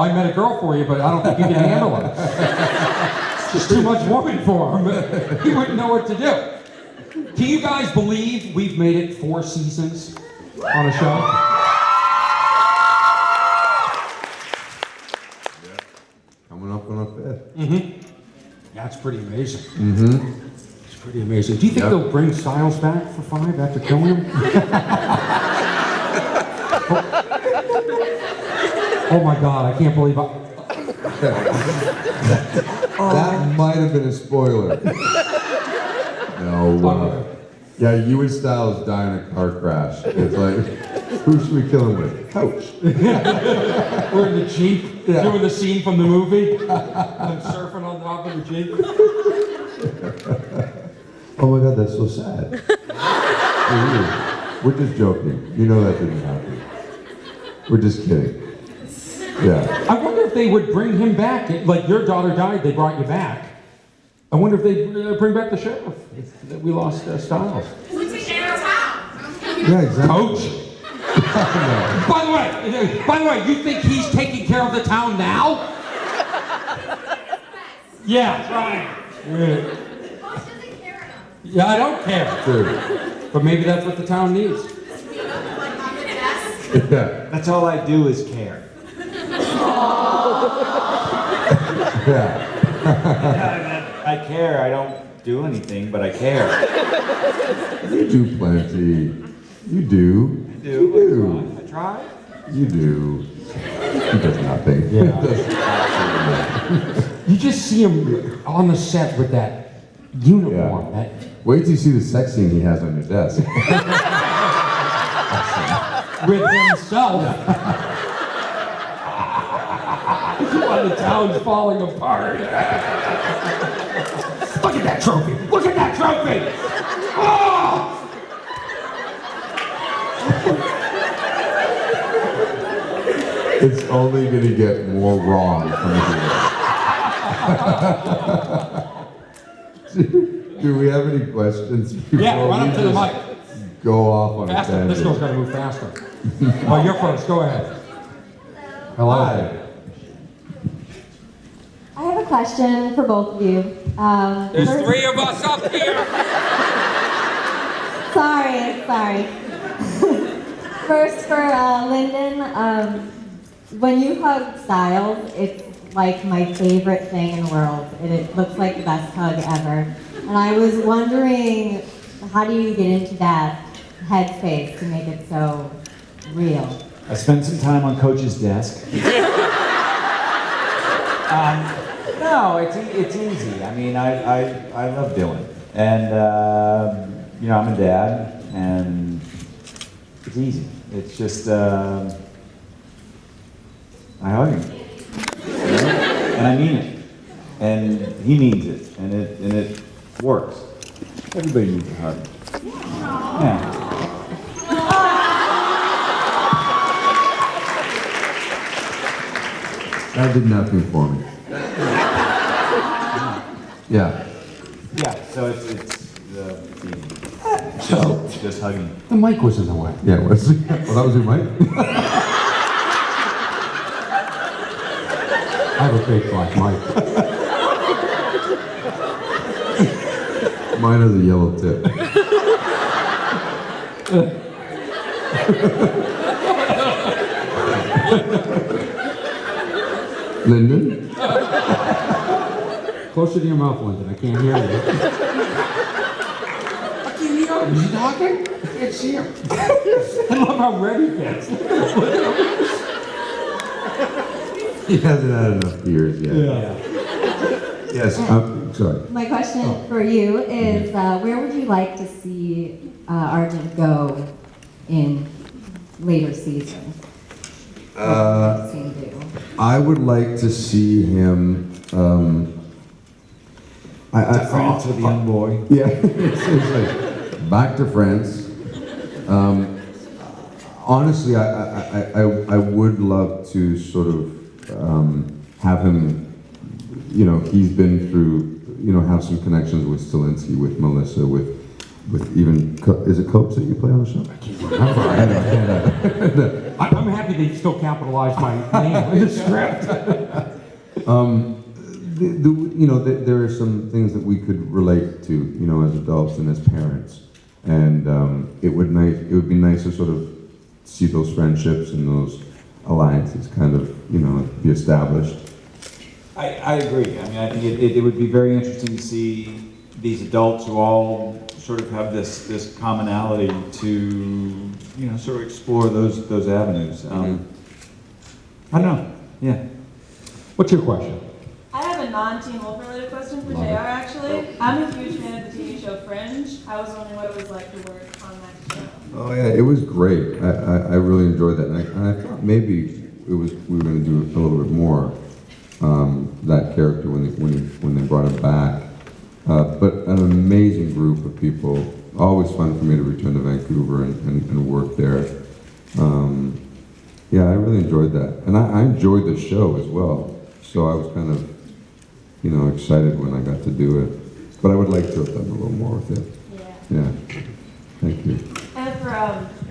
I met a girl for you, but I don't think you can handle her. It's just too much woman for him. He wouldn't know what to do. Can you guys believe we've made it 4 seasons on a show? Yeah. Coming up on a 5th. Mm-hmm. Yeah, it's pretty amazing. Mm-hmm. It's pretty amazing. Do you think they'll bring Styles back for 5 after killing him? Oh my God, I can't believe That might have been a spoiler. No. Yeah, you and Styles die in a car crash. It's like, who should we kill him with? Coach. We're in the Jeep, doing the scene from the movie. I'm surfing on top of the Jeep. Oh my God, that's so sad. We're just joking. You know that didn't happen. We're just kidding. Yeah. I wonder if they would bring him back. Like your daughter died, they brought you back. I wonder if they bring back the sheriff. If we lost Styles. Who's the sheriff's house? Yeah, exactly. Coach. By the way, you think he's taking care of the town now? Yeah, right. Coach doesn't care enough. Yeah, I don't care. Dude. But maybe that's what the town needs. Like on the desk. Yeah. That's all I do is care. Yeah. I care. I don't do anything, but I care. You do plenty. You do. I do. I try. You do. He does nothing. Yeah. He does absolutely nothing. You just see him on the set with that uniform. Yeah. That, Wait till you see the sex scene he has on your desk. with himself. While the town's falling apart. Look at that trophy! Look at that trophy! Oh! It's only going to get more wrong from here. Do we have any questions? Yeah, run up to the mic. Go off on Faster. a tangent. This girl's got to move faster. Oh, you're first. Go ahead. Hello. Hi. I have a question for both of you. There's First- 3 of us up here. Sorry. First for Linden, when you hug Styles, it's like my favorite thing in the world. It looks like the best hug ever. And I was wondering, how do you get into that headspace to make it so real? I spent some time on Coach's desk. No, it's easy. I mean, I love doing it. And, you know, I'm a dad, and it's easy. It's just, I hug him. And I mean it. And he means it. And it works. Everybody needs a hug. Yeah. That did nothing for me. Yeah. Yeah, so it's just hugging. The mic was in the way. Yeah, well, that was your mic? I have a big black mic. Mine has a yellow tip. Linden? Closer to your mouth, Linden. I can't hear you. I can't hear him. Is he talking? I can't see him. I love how red he gets. He hasn't had enough beers yet. Yeah. Yes, sorry. My question for you is, where would you like to see Argent go in later seasons? What have you seen do? I would like to see him. To France with the young boy. Yeah, seriously. Back to France. Honestly, I would love to sort of have him. You know, he's been through. You know, have some connections with Stilinski, with Melissa, with with even, is it Coach that you play on the show? I'm happy they still capitalize my name in the script. There are some things that we could relate to, as adults and as parents, and it would be nice to sort of see those friendships and those alliances kind of, be established. I agree. I mean, I think it would be very interesting to see these adults who all sort of have this commonality to, sort of explore those avenues. I don't know. Yeah. What's your question? I have a non-Teen Wolf related question for Love JR it. actually. I'm a huge fan of the TV show Fringe. I was wondering what it was like to work on that show. Oh yeah, it was great. I really enjoyed that, and I thought maybe we were going to do a little bit more that character when they brought it back. But an amazing group of people. Always fun for me to return to Vancouver and work there. Yeah, I really enjoyed that, and I enjoyed the show as well. So I was kind of, excited when I got to do it. But I would like to have done a little more with it. Yeah. Yeah. Thank you. And for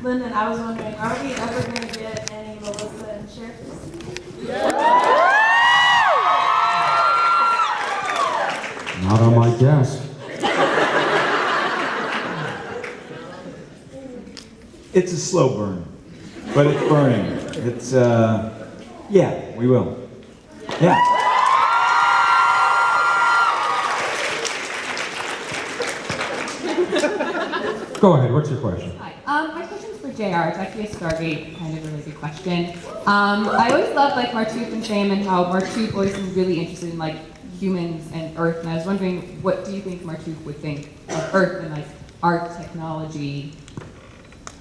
Linden, I was wondering, are we ever going to get any Melissa and Sheriff? Not on my desk. It's a slow burn, but it's burning. It's, yeah, we will. Yeah. Go ahead, what's your question? Hi. My question's for JR. It's actually a Stargate kind of related question. I always loved Martouf and Sam and how Martouf always seemed really interested in humans and Earth, and I was wondering, what do you think Martouf would think of Earth and art, technology,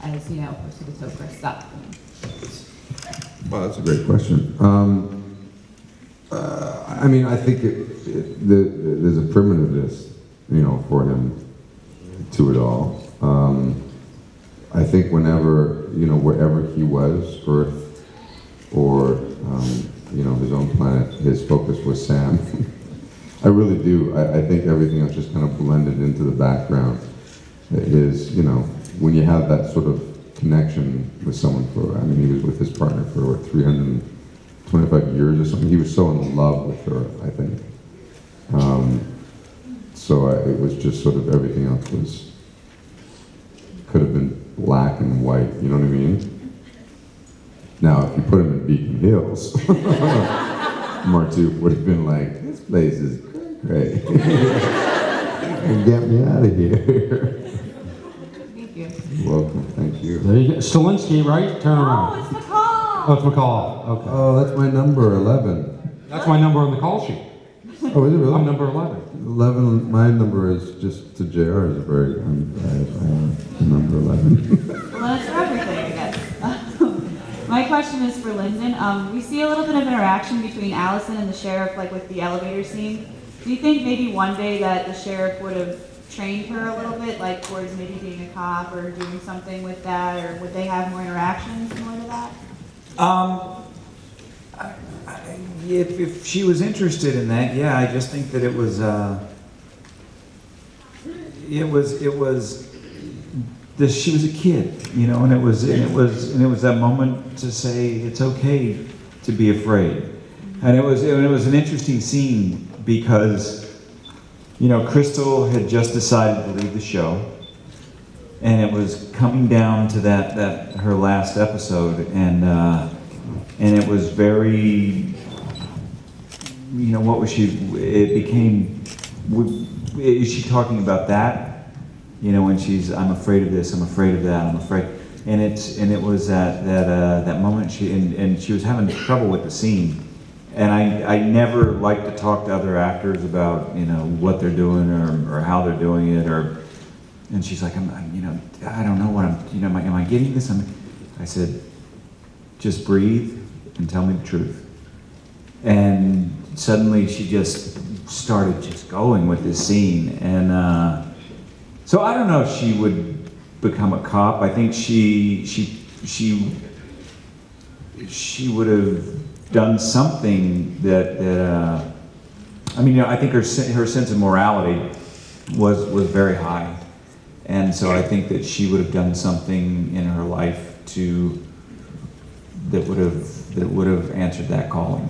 as Pursuit stuff? Well, that's a great question. I think there's a primitiveness, for him to it all. I think whenever, wherever he was, Earth or, his own planet, his focus was Sam. I really do. I think everything else just kind of blended into the background. It is, when you have that sort of connection with someone he was with his partner for 325 years or something. He was so in love with her, I think. It was just sort of everything else could have been black and white, you know what I mean? Now, if you put him in Beacon Hills, Martouf would have been like, this place is great. Get me out of here. Thank you. You're welcome, thank you. There you go. Stalinsky, right? Turn around. it's McCall! Oh, it's McCall. Okay. Oh, that's my number, 11. That's my number on the call sheet. Oh, is it really? I'm number 11. 11, my number is just to JR is I'm number 11. Well, that's for everything, I guess. My question is for Linden. We see a little bit of interaction between Allison and the sheriff, with the elevator scene. Do you think maybe one day that the sheriff would have trained her a little bit, towards maybe being a cop or doing something with that, or would they have more interactions similar to that? If she was interested in that, yeah, I just think that it was she was a kid, and it was that moment to say it's okay to be afraid, and it was an interesting scene because, Crystal had just decided to leave the show, and it was coming down to that her last episode, and it was very. What was she? It became. Is she talking about that? When she's, I'm afraid of this, I'm afraid of that, I'm afraid, and it was that moment and she was having trouble with the scene, and I never like to talk to other actors about what they're doing or how they're doing it and she's like, I don't know what am I getting this? I said, just breathe and tell me the truth. And suddenly she just started going with this scene. And so I don't know if she would become a cop. I think she would have done something that I think her sense of morality was very high. And so I think that she would have done something in her life that would have answered that calling.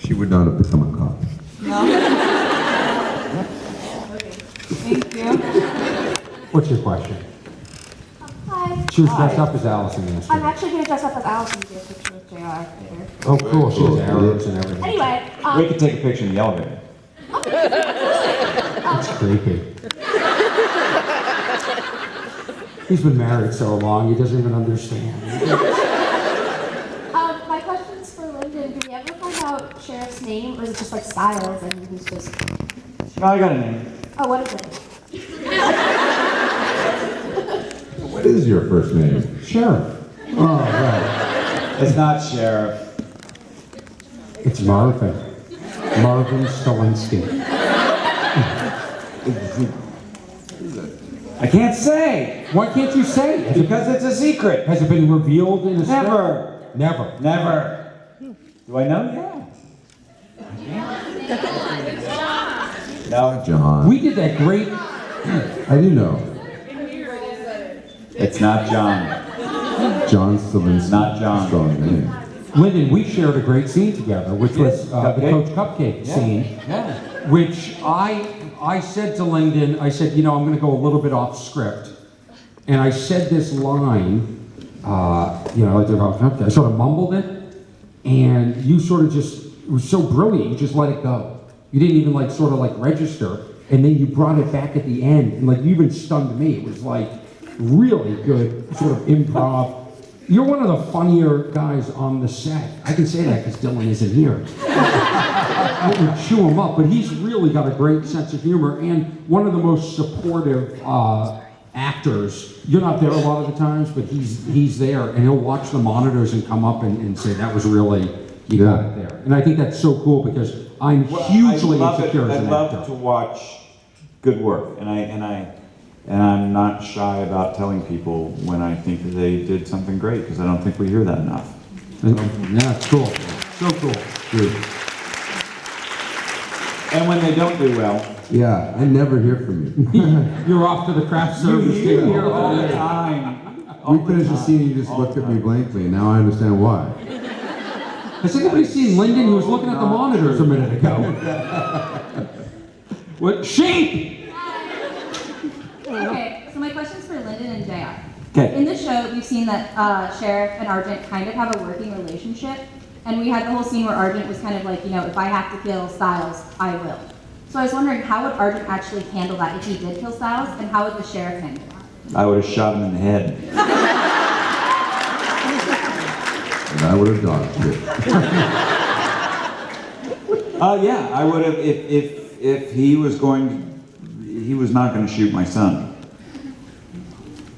She would not have become a cop. No? Okay, thank you. What's your question? Hi. She was dressed up as Allison I'm yesterday. actually going to dress up as Allison to get a picture with JR later. Oh, cool. She has arrows and everything. Anyway, We could take a picture in the elevator. It's creepy. He's been married so long, he doesn't even understand. my question's for Linden. Did we ever find out Sheriff's name, or is it just like Styles and he's just... No, I got a name. Oh, what is it? What is your first name? Sheriff. Oh, right. It's not Sheriff. It's Marvin. Marvin Stolinsky. I can't say Why can't you say it? because it's a secret. Has it been revealed in a script? Never. Never. Never. Do I know? Yeah. No, John. We did that great. I do know. it's not John. John Stolinsky. Not John. Strong name. Lyndon, we shared a great scene together, which was the Cupcake? Coach Cupcake scene, Yeah. which I said to Lyndon, I said, you know, I'm going to go a little bit off script. And I said this line, you know, like the Coach Cupcake. I sort of mumbled it, and you sort of just, it was so brilliant, you just let it go. You didn't even like sort of like register, and then you brought it back at the end, and like you even stunned me. It was like really good sort of improv. You're one of the funnier guys on the set. I can say that because Dylan isn't here. I would chew him up, but he's really got a great sense of humor and one of the most supportive actors. You're not there a lot of the times, but he's there, and he'll watch the monitors and come up and say, that was really, you got it there. And I think that's so cool because I'm hugely insecure as I an love actor. to watch good work, and I'm not shy about telling people when I think that they did something great, because I don't think we hear that enough. Yeah, it's cool. So cool. Dude. And when they don't do well, Yeah, I never hear from you. You're off to the craft you service hear table. all the time. We finished the scene, you just looked at me blankly, and now I understand why. Has anybody seen Lyndon? He was looking at the monitors a minute ago. What? Sheep! Okay, so my question's for Linden and JR. Okay. In the show, we've seen that Sheriff and Argent kind of have a working relationship, and we had the whole scene where Argent was kind of like, you know, if I have to kill Styles, I will. So I was wondering, how would Argent actually handle that if he did kill Styles, and how would the Sheriff handle that? I would have shot him in the head. And I would have dodged it. Yeah, I would have, if he was not going to shoot my son.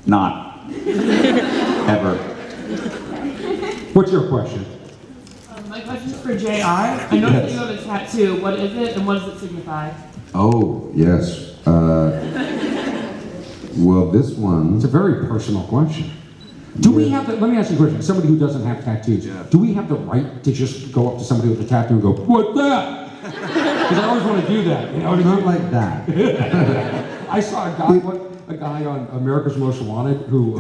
Not. Ever. What's your question? My question's for JR. I know that you have a tattoo. What is it and what does it signify? Oh, yes. Well, this one. It's a very personal question. Do we have the, let me ask you a question. Somebody who doesn't have tattoos, do we have the right to just go up to somebody with a tattoo and go, "What's that?" Because I always want to do that. You know, Not like that. I saw a guy on America's Most Wanted who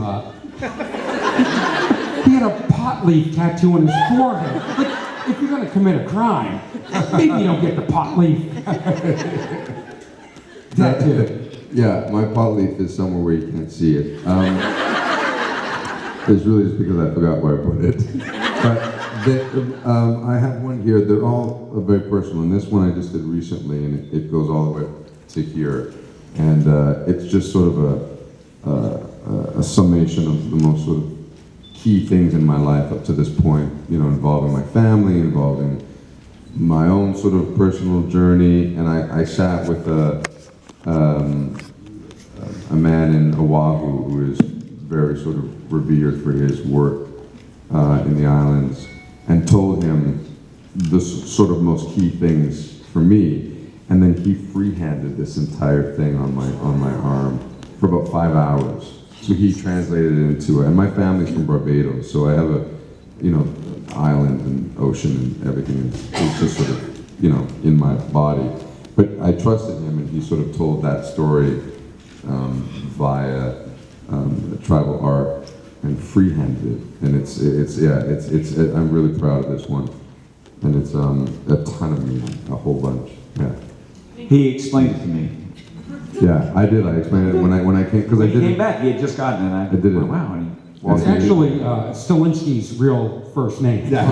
he had a pot leaf tattoo on his forehead. Like, if you're going to commit a crime, maybe you don't get the pot leaf tattoo. Yeah, my pot leaf is somewhere where you can't see it. It's really just because I forgot where I put it. But I have one here. They're all very personal, and this one I just did recently, and it goes all the way to here. And it's just sort of a summation of the most sort of key things in my life up to this point, you know, involving my family, involving my own sort of personal journey. And I sat with a man in Oahu who is very sort of revered for his work in the islands, and told him the sort of most key things for me. And then he free-handed this entire thing on my arm for about 5 hours. So he translated it into, and my family's from Barbados, so I have a, you know, island and ocean and everything. It's just sort of, you know, in my body. But I trusted him, and he sort of told that story via tribal art and freehanded it. And it's I'm really proud of this one. And it's a ton of meaning, a whole bunch. Yeah. He explained it to me. Yeah, I did. I explained it when I came because I When he did came it. back, he had just gotten it, and I I did it. wow. And he It's walked in. actually Stilinski's real first name. Yep.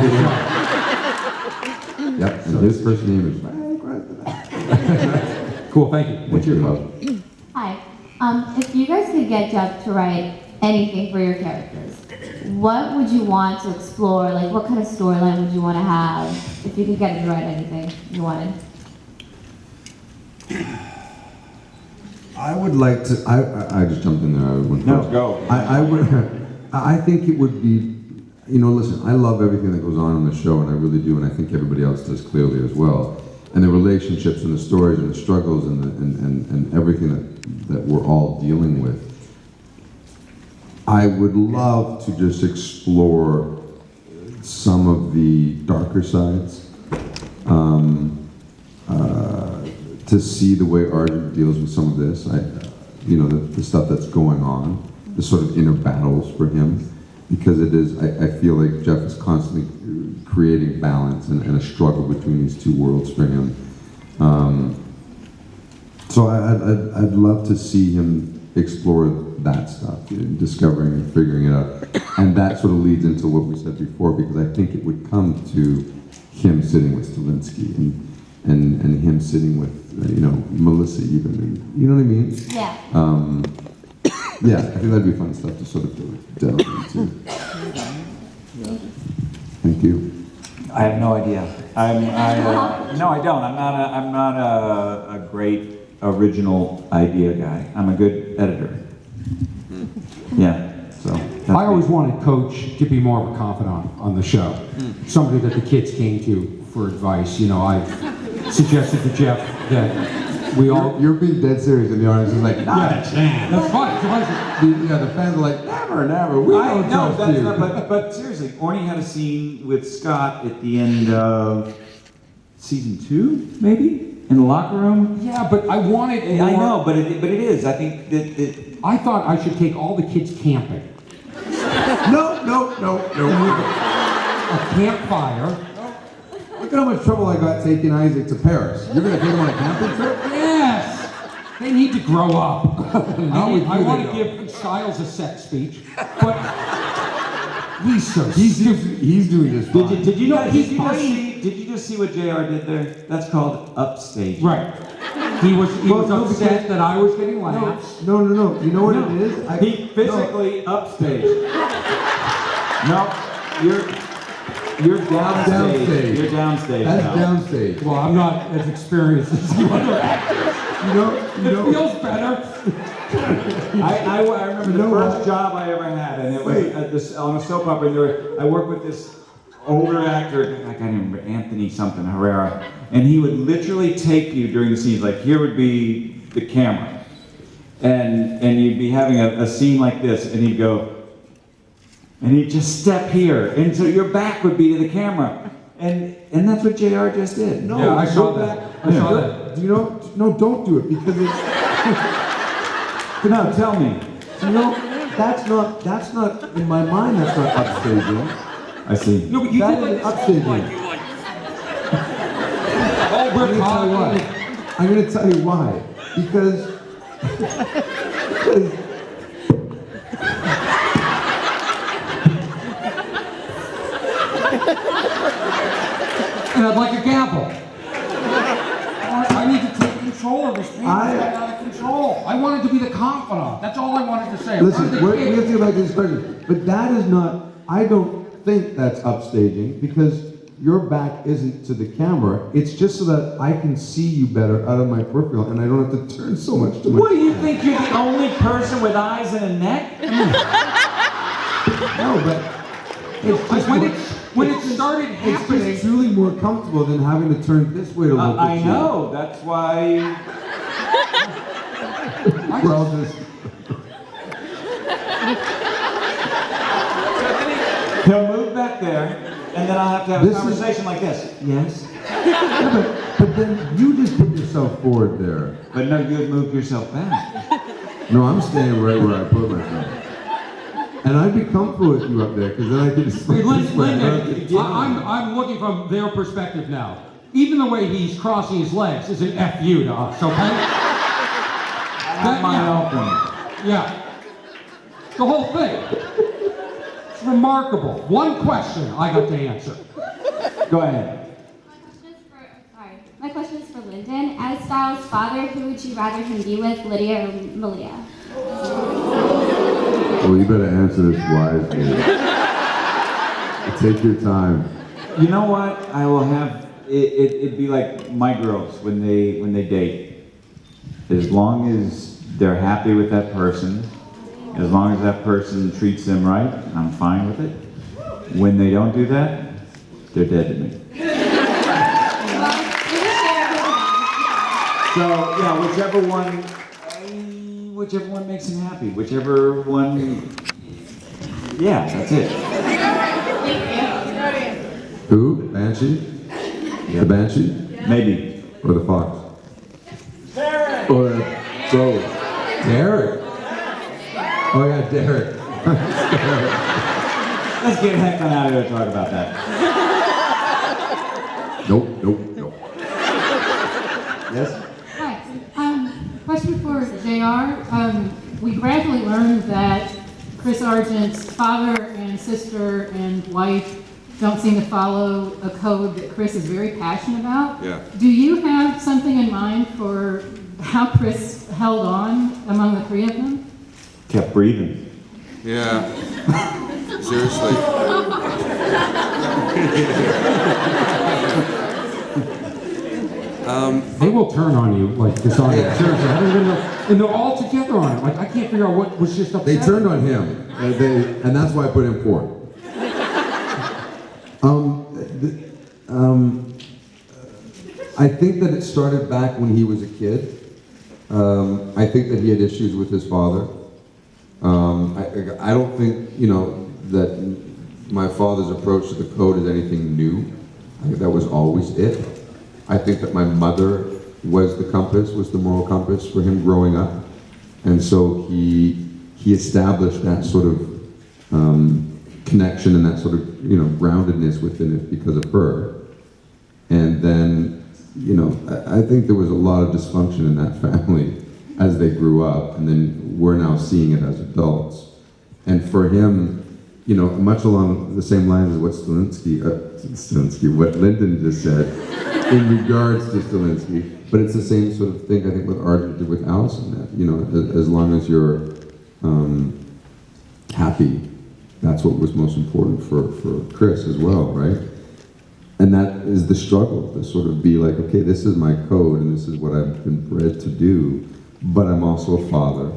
And his first name is right across the back. Cool, thank you. What's your Thank question? Hi. If you guys could get Jeff to write anything for your characters, what would you want to explore? Like, what kind of storyline would you want to have if you could get him to write anything you wanted? I would like to. I just jumped in there. I went No, first. go. I would. I think it would be. You know, listen. I love everything that goes on the show, and I really do, and I think everybody else does clearly as well. And the relationships, and the stories, and the struggles, and everything that we're all dealing with. I would love to just explore some of the darker sides. To see the way Arjun deals with some of this, the stuff that's going on, the sort of inner battles for him, because it is, I feel like Jeff is constantly creating balance and a struggle between these two worlds for him. So I'd love to see him explore that stuff, discovering and figuring it out, and that sort of leads into what we said before, because I think it would come to him sitting with Stilinski and him sitting with Melissa even, and, you know what I mean? Yeah. Yeah, I think that'd be fun stuff to sort of delve into. Thank you. I have no idea. No, I don't. I'm not a great original idea guy. I'm a good editor. Yeah. So. I always wanted Coach to be more of a confidant on the show. Somebody that the kids came to for advice. I've suggested to Jeff that we all... You're being dead serious, and the audience is like, not Yeah, a chance. That's fine. The fans are like, never, we don't trust you. But seriously, Orny had a scene with Scott at the end of season 2, maybe, in the locker room. Yeah, but I wanted more... I know, but it is. I think that I thought I should take all the kids camping. No. A campfire. Look at how much trouble I got taking Isaac to Paris. You're gonna take him on a camping trip? Yes! They need to grow up. I want to go? give Styles a sex speech, but he's so He's stupid. doing this fine. did you he's did you just see what JR did there? That's called upstage. Right. He was no, upset that I was getting laughs. No. You know what it is? He physically upstage. No, you're downstage. Downstage. You're downstage That's now. downstage. Well, I'm not as experienced as you other actors. You know. It feels better. I remember the first job I ever had, and it was on a soap opera. And I worked with this older actor, I can't remember, Anthony something, Herrera, and he would literally take you during the scenes, like here would be the camera, and you'd be having a scene like this, and he'd go, and he'd just step here, and so your back would be to the camera, and that's what JR just did. No, Yeah, I saw go that. back. I saw that. Do you know? No, don't do it because it's. No, tell me. That's not in my mind. That's not upstaging. I see. No, but you That did is like upstaging. oh, we're I'm gonna tell you talking. why. I'm gonna tell you why. Because. And I'd like a gavel. I need to take control of this thing. I got out of control. I wanted to be the confidant. That's all I wanted to say. Listen, I wanted we the have to kid. get back to this question. But that is not. I don't think that's upstaging because your back isn't to the camera. It's just so that I can see you better out of my peripheral, and I don't have to turn so much to my. What do you think? You're the only person with eyes and a neck? No, but. It's just When it started It's happening, just truly more comfortable than having to turn this way to look at I you. know. That's why. We're all just. He'll move back there, and then I'll have to have a This is- conversation like this. Yes. Yeah, but then you just put yourself forward there. But no, you had moved yourself back. No, I'm staying right where I put myself. And I'd be comfortable with you up there, because then I could just Hey, this way. Linden, I'm looking from their perspective now. Even the way he's crossing his legs is an FU to us, okay? I have my open. Yeah. The whole thing. It's remarkable. One question I got to answer. Go ahead. My question is for Linden. As Styles' father, who would you rather him be with, Lydia or Malia? Well, you better answer this wisely. Take your time. You know what? I will have it'd be like my girls when they date. As long as they're happy with that person, as long as that person treats them right, I'm fine with it. When they don't do that, they're dead to me. So yeah, whichever one makes him happy, whichever one. Yeah, that's it. Who? Banshee? Yeah. The Banshee? Maybe. Or the Fox? Derek! Or both? Derek? Oh yeah, Derek. Let's get heck on out of here and talk about that. Nope. Yes? Hi. Question for JR. We gradually learned that Chris Argent's father and sister and wife don't seem to follow a code that Chris is very passionate about. Yeah. Do you have something in mind for how Chris held on among the three of them? Kept breathing. Yeah. Seriously. They will turn on you like this on Yeah. Seriously, I don't even know. And they're all together on it. Like, I can't figure out what was just They upsetting. turned on him, and that's why I put him fourth. I think that it started back when he was a kid. I think that he had issues with his father. I don't think, that my father's approach to the code is anything new. I think that was always it. I think that my mother was the moral compass for him growing up. And so he established that sort of connection and that sort of, groundedness within it because of her. And then, I think there was a lot of dysfunction in that family as they grew up, and then we're now seeing it as adults. And for him, much along the same lines as what what Linden just said, in regards to Stilinski, but it's the same sort of thing I think with Argent did with Allison. That as long as you're happy, that's what was most important for Chris as well, right? And that is the struggle, to sort of be like, okay, this is my code and this is what I've been bred to do, but I'm also a father,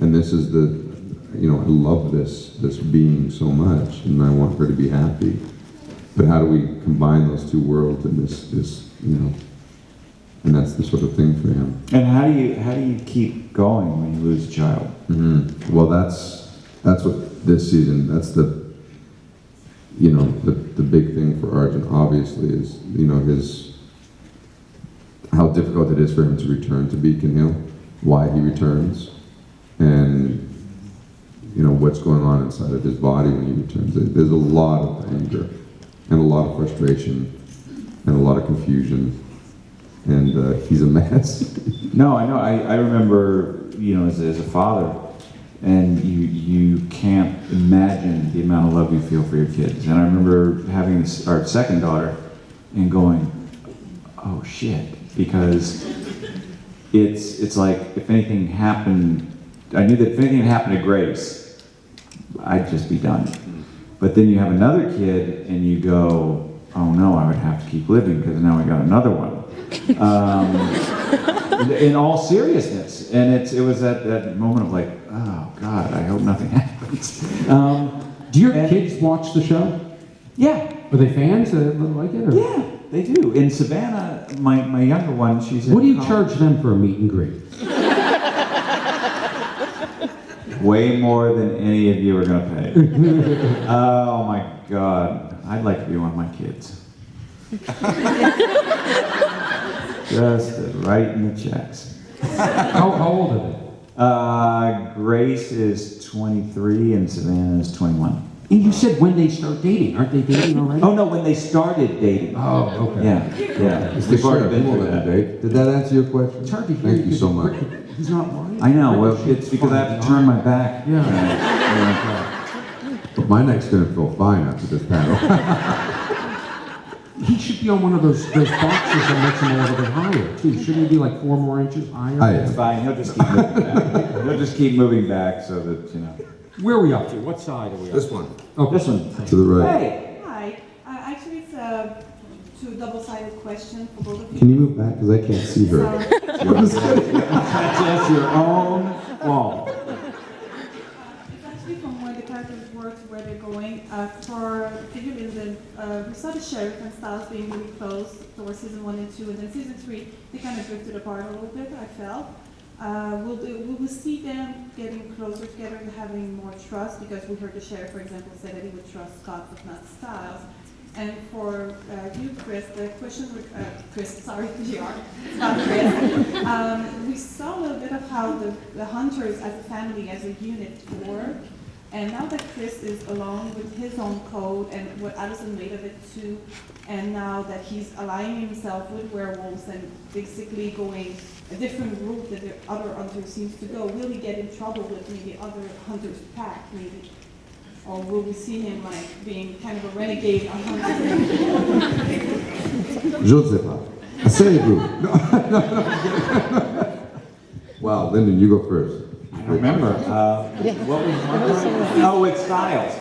and this is I love this being so much, and I want her to be happy. But how do we combine those two worlds in this, and that's the sort of thing for him. And how do you keep going when you lose a child? Mm-hmm. Well, that's what this season, that's the big thing for Arjun, obviously, is, how difficult it is for him to return to Beacon Hill, why he returns, and, what's going on inside of his body when he returns. There's a lot of anger, and a lot of frustration, and a lot of confusion, and he's a mess. No, I know. I remember, as a father, and you can't imagine the amount of love you feel for your kids. And I remember having our second daughter and going, oh shit, because it's like if anything happened, I knew that if anything happened to Grace, I'd just be done. But then you have another kid and you go, oh no, I would have to keep living because now we got another one. In all seriousness, and it was that moment of like, oh God, I hope nothing happens. Do your kids watch the show? Yeah, Are they fans that like it? Or? yeah, they do. In Savannah, my younger one, she's. What do you charge them for a meet and greet? Way more than any of you are gonna pay. Oh my God, I'd like to be one of my kids. Just writing the checks. How old are Grace is 23 and Savannah is 21. And you said when they start dating. Aren't they dating already? Oh no, when they started dating. Oh, okay. Yeah, yeah. It's the We've already sheriff, been he won't through let that. me date. Did that answer your question? It's hard to hear. Thank you so much. He's not white. I know, well, it's because I have to turn my back. But my neck's gonna feel fine after this panel. He should be on one of those boxes that makes him a little bit higher, too. Shouldn't he be like 4 more inches higher? It's fine, he'll just keep moving back. He'll just keep moving back so that, you know. Where are we up to? What side are we up to? This one. Oh, This one. To the right. Hey! Hi. Actually, it's two double-sided question for both of you. Can you move back? Because I can't see her. That's your own fault. It's actually from where the characters work to where they're going. For Figure Linden, we saw the sheriff and Styles being really close towards season 1 and 2, and then season 3, they kind of drifted apart a little bit, I felt. We will see them getting closer together and having more trust, because we heard the sheriff, for example, say that he would trust Scott but not Styles. And for you, Chris, the question with Chris, sorry, GR, not Chris. We saw a little bit of how the hunters as a family, as a unit work. And now that Chris is alone with his own code and what Allison made of it too, and now that he's aligning himself with werewolves and basically going a different route that the other hunter seems to go, will he get in trouble with maybe other hunters' pack, maybe? Or will we see him like being kind of a renegade on hunting? Je ne sais pas. Asseyez-vous. Wow, Linden, you go first. I remember, what was my question? Oh, it's Styles.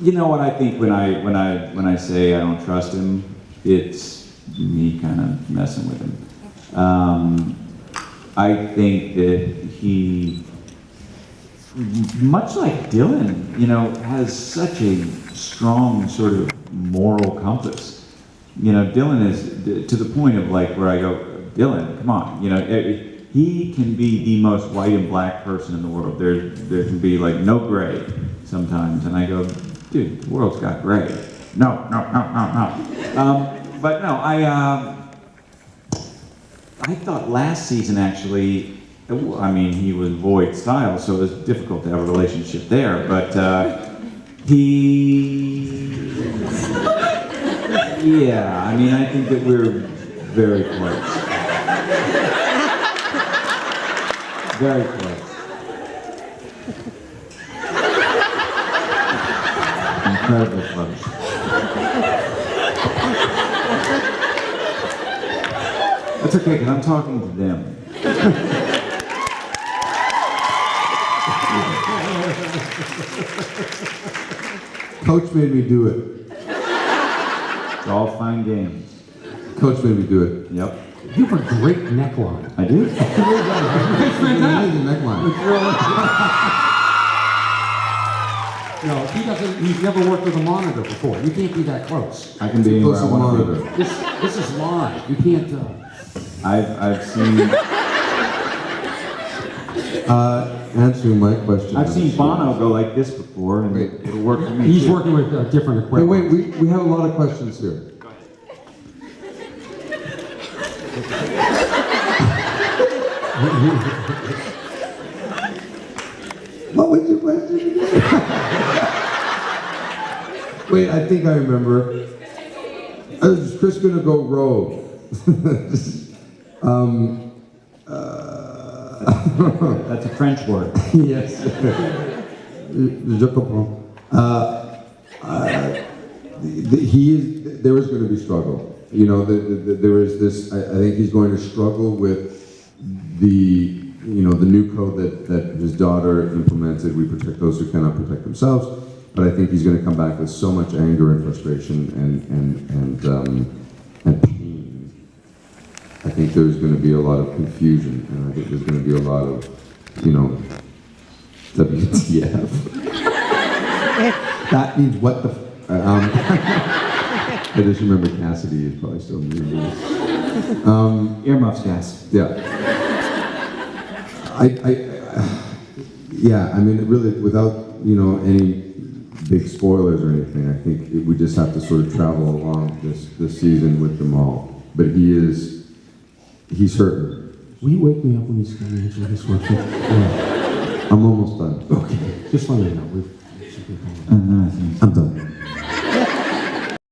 You know what I think when I say I don't trust him, it's me kind of messing with him. I think that he, much like Dylan, you know, has such a strong sort of moral compass. You know, Dylan is to the point of like where I go, Dylan, come on, you know, he can be the most white and black person in the world. There can be like no gray sometimes, and I go, dude, the world's got gray. No. But no, I thought last season actually, I mean, he was void style, so it was difficult to have a relationship there, but yeah, I mean, I think that we're very close. Very close. Incredibly close. That's okay, because I'm talking to them. Coach made me do it. It's all fine games. Coach made me do it. Yep. You have a great neckline. I do? It's an amazing neckline. You know, he's never worked with a monitor before. You can't be that close. I can be anywhere I want to be. This is live. You can't, I've seen Answering my question. I've seen Bono go like this before, and Wait. it'll work for me. he's too. working with different Hey, equipment. wait, we have a lot of questions here. What was your question again? Wait, I think I remember. Is Chris gonna go rogue? That's a French word. Yes. Je comprends. There is going to be struggle. You know, there is this, I think he's going to struggle with the new code that his daughter implemented. We protect those who cannot protect themselves. But I think he's going to come back with so much anger and frustration and pain. I think there's going to be a lot of confusion, and I think there's going to be a lot of, WTF. That means what the I just remember Cassidy is probably still muted. Earmuffs, guys. Yeah. Yeah, I mean, really, without, any big spoilers or anything, I think we just have to sort of travel along this season with them all. But he's hurting. Will you wake me up when he's going to answer this question? Yeah. I'm almost done. Okay, just let me know. I'm done.